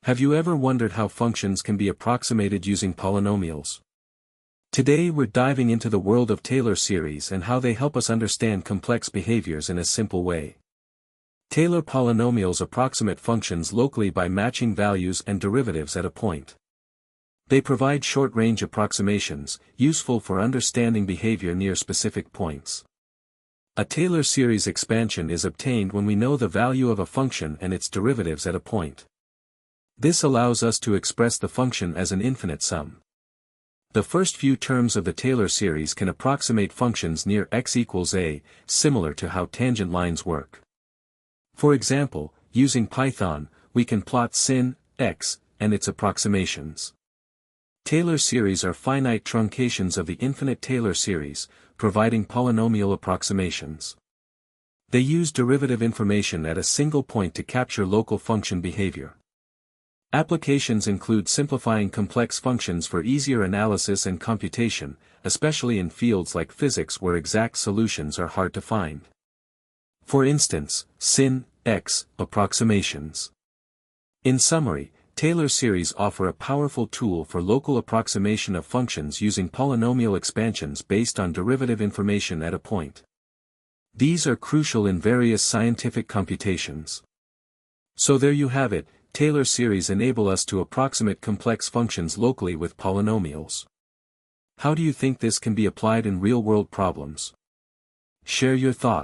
Have you ever wondered how functions can be approximated using polynomials? Today we're diving into the world of Taylor series and how they help us understand complex behaviors in a simple way. Taylor polynomials approximate functions locally by matching values and derivatives at a point. They provide short-range approximations, useful for understanding behavior near specific points. A Taylor series expansion is obtained when we know the value of a function and its derivatives at a point. This allows us to express the function as an infinite sum. The first few terms of the Taylor series can approximate functions near x equals a, similar to how tangent lines work. For example, using Python, we can plot sin, x, and its approximations. Taylor series are finite truncations of the infinite Taylor series, providing polynomial approximations. They use derivative information at a single point to capture local function behavior. Applications include simplifying complex functions for easier analysis and computation, especially in fields like physics where exact solutions are hard to find. For instance, sin, x, approximations. In summary, Taylor series offer a powerful tool for local approximation of functions using polynomial expansions based on derivative information at a point. These are crucial in various scientific computations. So there you have it. Taylor series enable us to approximate complex functions locally with polynomials. How do you think this can be applied in real-world problems? Share your thoughts.